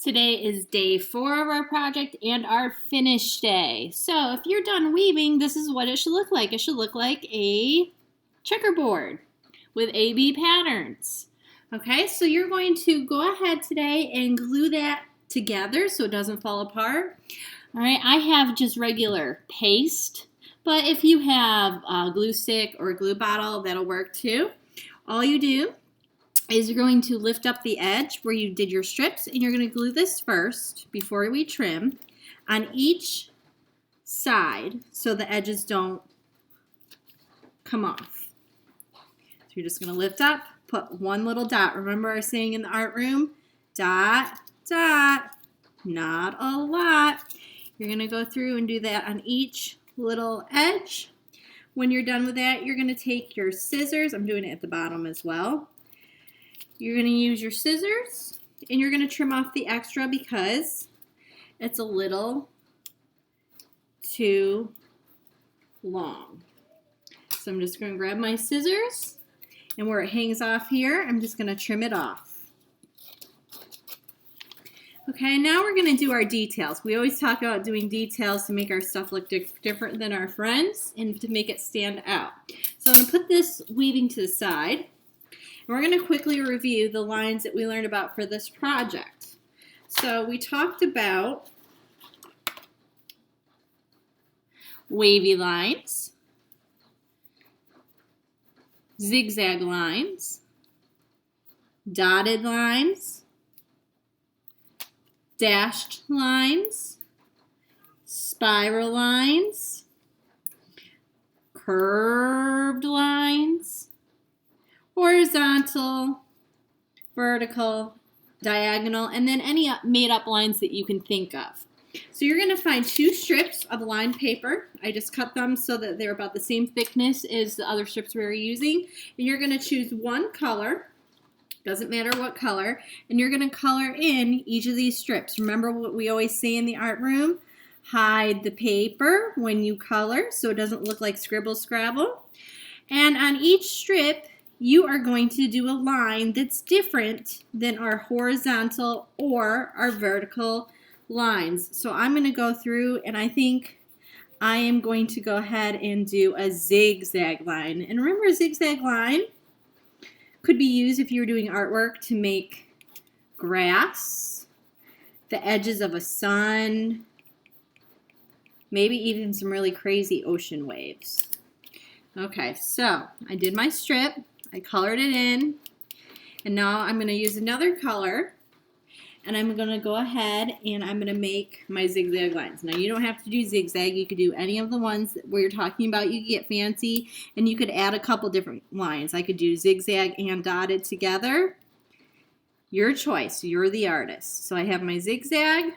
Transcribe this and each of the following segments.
Today is day 4 of our project and our finish day. So if you're done weaving, this is what it should look like. It should look like a checkerboard with AB patterns. Okay, so you're going to go ahead today and glue that together so it doesn't fall apart. All right, I have just regular paste, but if you have a glue stick or a glue bottle, that'll work too. All you do is you're going to lift up the edge where you did your strips, and you're going to glue this first before we trim on each side so the edges don't come off. So you're just going to lift up, put one little dot. Remember our saying in the art room? Dot, dot, not a lot. You're going to go through and do that on each little edge. When you're done with that, you're going to take your scissors. I'm doing it at the bottom as well. You're going to use your scissors and you're going to trim off the extra because it's a little too long. So I'm just going to grab my scissors, and where it hangs off here, I'm just going to trim it off. Okay, now we're going to do our details. We always talk about doing details to make our stuff look different than our friends and to make it stand out. So I'm going to put this weaving to the side. We're going to quickly review the lines that we learned about for this project. So we talked about wavy lines, zigzag lines, dotted lines, dashed lines, spiral lines, curved lines, horizontal, vertical, diagonal, and then any made-up lines that you can think of. So you're going to find 2 strips of lined paper. I just cut them so that they're about the same thickness as the other strips we were using. And you're going to choose one color, doesn't matter what color, and you're going to color in each of these strips. Remember what we always say in the art room? Hide the paper when you color so it doesn't look like scribble scrabble. And on each strip, you are going to do a line that's different than our horizontal or our vertical lines. So I'm going to go through, and I think I am going to go ahead and do a zigzag line. And remember, a zigzag line could be used if you were doing artwork to make grass, the edges of a sun, maybe even some really crazy ocean waves. Okay, so I did my strip. I colored it in, and now I'm going to use another color, and I'm going to go ahead and I'm going to make my zigzag lines. Now you don't have to do zigzag, you could do any of the ones where you're talking about. You could get fancy and you could add a couple different lines. I could do zigzag and dotted together. Your choice, you're the artist. So I have my zigzag,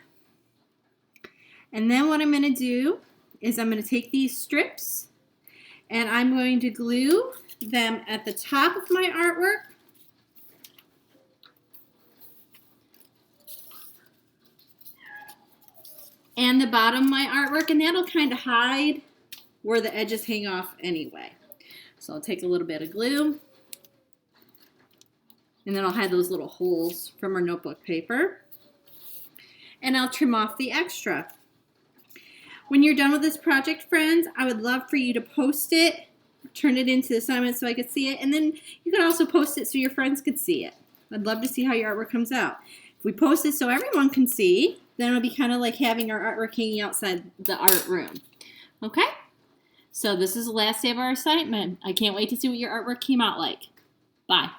and then what I'm going to do is I'm going to take these strips and I'm going to glue them at the top of my artwork, and the bottom of my artwork, and that'll kind of hide where the edges hang off anyway. So I'll take a little bit of glue, and then I'll hide those little holes from our notebook paper, and I'll trim off the extra. When you're done with this project, friends, I would love for you to post it, turn it into the assignment so I could see it, and then you can also post it so your friends could see it. I'd love to see how your artwork comes out. If we post it so everyone can see, then it'll be kind of like having our artwork hanging outside the art room. Okay? So this is the last day of our assignment. I can't wait to see what your artwork came out like. Bye.